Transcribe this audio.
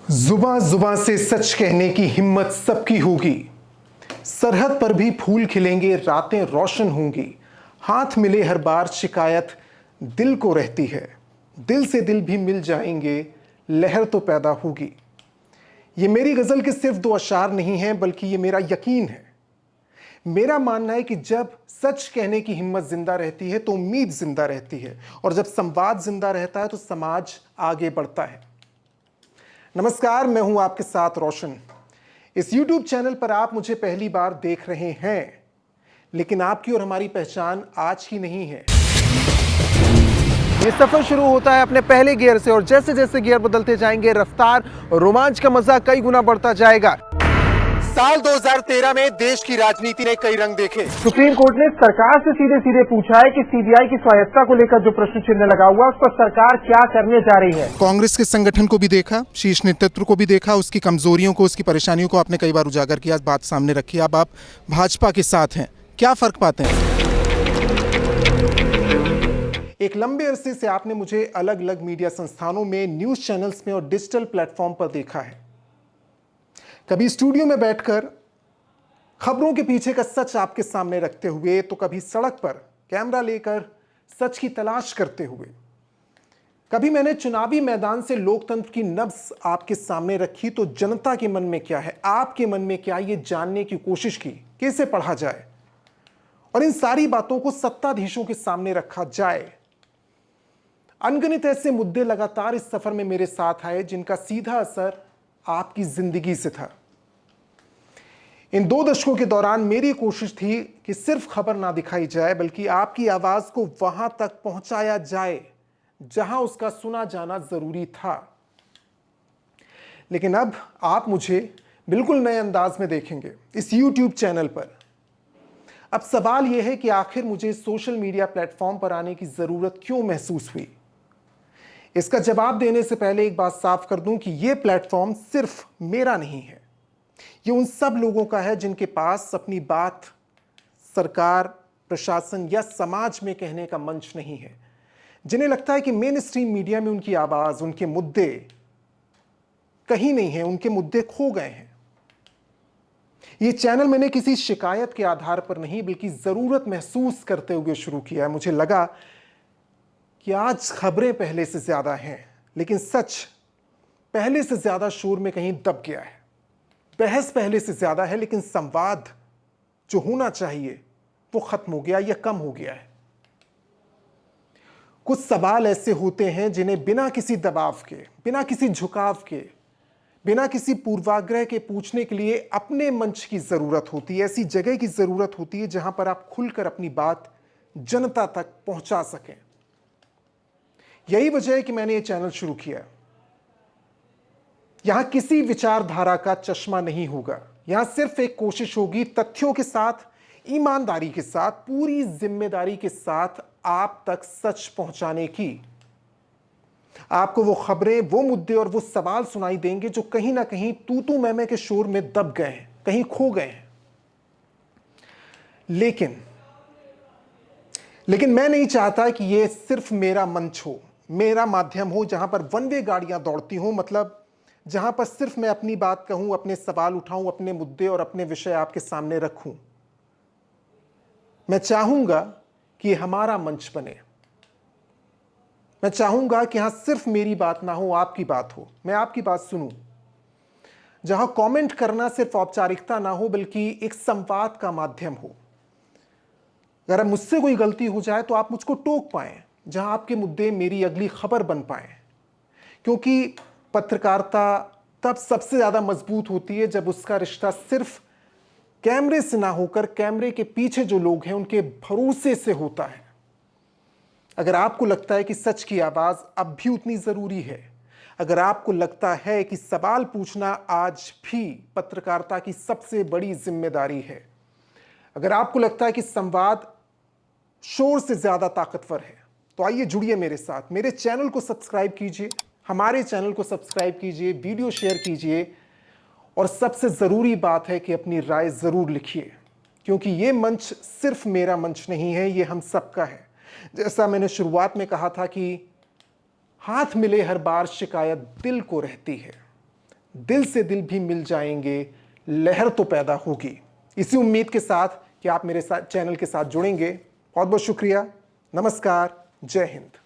जुबां जुबां से सच कहने की हिम्मत सबकी होगी। सरहद पर भी फूल खिलेंगे, रातें रोशन होंगी। हाथ मिले हर बार शिकायत दिल को रहती है। दिल से दिल भी मिल जाएंगे, लहर तो पैदा होगी। ये मेरी गजल के सिर्फ दो अशार नहीं हैं, बल्कि ये मेरा यकीन है। मेरा मानना है कि जब सच कहने की हिम्मत जिंदा रहती है तो उम्मीद जिंदा रहती है, और जब संवाद जिंदा रहता है तो समाज आगे बढ़ता है। नमस्कार, मैं हूं आपके साथ रोशन। इस YouTube चैनल पर आप मुझे पहली बार देख रहे हैं, लेकिन आपकी और हमारी पहचान आज ही नहीं है। ये सफर शुरू होता है अपने पहले गियर से, और जैसे जैसे गियर बदलते जाएंगे रफ्तार और रोमांच का मजा कई गुना बढ़ता जाएगा। साल 2013 में देश की राजनीति ने कई रंग देखे। सुप्रीम कोर्ट ने सरकार से सीधे सीधे पूछा है कि सीबीआई की स्वायत्तता को लेकर जो प्रश्न चिन्ह लगा हुआ है उस पर सरकार क्या करने जा रही है। कांग्रेस के संगठन को भी देखा, शीर्ष नेतृत्व को भी देखा, उसकी कमजोरियों को, उसकी परेशानियों को आपने कई बार उजागर किया, बात सामने रखी। अब आप भाजपा के साथ हैं, क्या फर्क पाते हैं? एक लंबे अरसे से आपने मुझे अलग अलग मीडिया संस्थानों में, न्यूज चैनल्स में और डिजिटल प्लेटफॉर्म पर देखा है। कभी स्टूडियो में बैठकर खबरों के पीछे का सच आपके सामने रखते हुए, तो कभी सड़क पर कैमरा लेकर सच की तलाश करते हुए। कभी मैंने चुनावी मैदान से लोकतंत्र की नब्ज आपके सामने रखी, तो जनता के मन में क्या है, आपके मन में क्या, ये जानने की कोशिश की कैसे पढ़ा जाए और इन सारी बातों को सत्ताधीशों के सामने रखा जाए। अनगिनत ऐसे मुद्दे लगातार इस सफर में मेरे साथ आए जिनका सीधा असर आपकी जिंदगी से था। इन 2 दशकों के दौरान मेरी कोशिश थी कि सिर्फ खबर ना दिखाई जाए, बल्कि आपकी आवाज को वहां तक पहुंचाया जाए जहां उसका सुना जाना जरूरी था। लेकिन अब आप मुझे बिल्कुल नए अंदाज में देखेंगे इस YouTube चैनल पर। अब सवाल यह है कि आखिर मुझे सोशल मीडिया प्लेटफॉर्म पर आने की जरूरत क्यों महसूस हुई। इसका जवाब देने से पहले एक बात साफ कर दूं कि यह प्लेटफॉर्म सिर्फ मेरा नहीं है। ये उन सब लोगों का है जिनके पास अपनी बात सरकार, प्रशासन या समाज में कहने का मंच नहीं है, जिन्हें लगता है कि मेन स्ट्रीम मीडिया में उनकी आवाज, उनके मुद्दे कहीं नहीं है, उनके मुद्दे खो गए हैं। ये चैनल मैंने किसी शिकायत के आधार पर नहीं, बल्कि जरूरत महसूस करते हुए शुरू किया है। मुझे लगा कि आज खबरें पहले से ज्यादा हैं, लेकिन सच पहले से ज्यादा शोर में कहीं दब गया है। बहस पहले से ज्यादा है, लेकिन संवाद जो होना चाहिए वो खत्म हो गया या कम हो गया है। कुछ सवाल ऐसे होते हैं जिन्हें बिना किसी दबाव के, बिना किसी झुकाव के, बिना किसी पूर्वाग्रह के पूछने के लिए अपने मंच की जरूरत होती है। ऐसी जगह की जरूरत होती है जहां पर आप खुलकर अपनी बात जनता तक पहुंचा सकें। यही वजह है कि मैंने ये चैनल शुरू किया। यहां किसी विचारधारा का चश्मा नहीं होगा। यहां सिर्फ एक कोशिश होगी तथ्यों के साथ, ईमानदारी के साथ, पूरी जिम्मेदारी के साथ आप तक सच पहुंचाने की। आपको वो खबरें, वो मुद्दे और वो सवाल सुनाई देंगे जो कहीं ना कहीं तू तू मैं के शोर में दब गए हैं, कहीं खो गए हैं। लेकिन मैं नहीं चाहता कि ये सिर्फ मेरा मंच हो, मेरा माध्यम हो, जहां पर वन वे गाड़ियां दौड़ती हों। मतलब जहां पर सिर्फ मैं अपनी बात कहूं, अपने सवाल उठाऊं, अपने मुद्दे और अपने विषय आपके सामने रखूं। मैं चाहूंगा कि हमारा मंच बने। मैं चाहूंगा कि यहां सिर्फ मेरी बात ना हो, आपकी बात हो, मैं आपकी बात सुनूं। जहां कमेंट करना सिर्फ औपचारिकता ना हो, बल्कि एक संवाद का माध्यम हो। अगर मुझसे कोई गलती हो जाए तो आप मुझको टोक पाएं, जहां आपके मुद्दे मेरी अगली खबर बन पाएं। क्योंकि पत्रकारिता तब सबसे ज्यादा मजबूत होती है जब उसका रिश्ता सिर्फ कैमरे से ना होकर कैमरे के पीछे जो लोग हैं उनके भरोसे से होता है। अगर आपको लगता है कि सच की आवाज अब भी उतनी जरूरी है, अगर आपको लगता है कि सवाल पूछना आज भी पत्रकारिता की सबसे बड़ी जिम्मेदारी है, अगर आपको लगता है कि संवाद शोर से ज्यादा ताकतवर है, तो आइए जुड़िए मेरे साथ। मेरे चैनल को सब्सक्राइब कीजिए, हमारे चैनल को सब्सक्राइब कीजिए, वीडियो शेयर कीजिए, और सबसे ज़रूरी बात है कि अपनी राय ज़रूर लिखिए, क्योंकि ये मंच सिर्फ मेरा मंच नहीं है, ये हम सबका है। जैसा मैंने शुरुआत में कहा था कि हाथ मिले हर बार शिकायत दिल को रहती है। दिल से दिल भी मिल जाएंगे, लहर तो पैदा होगी। इसी उम्मीद के साथ कि आप मेरे साथ चैनल के साथ जुड़ेंगे। बहुत बहुत शुक्रिया। नमस्कार। जय हिंद।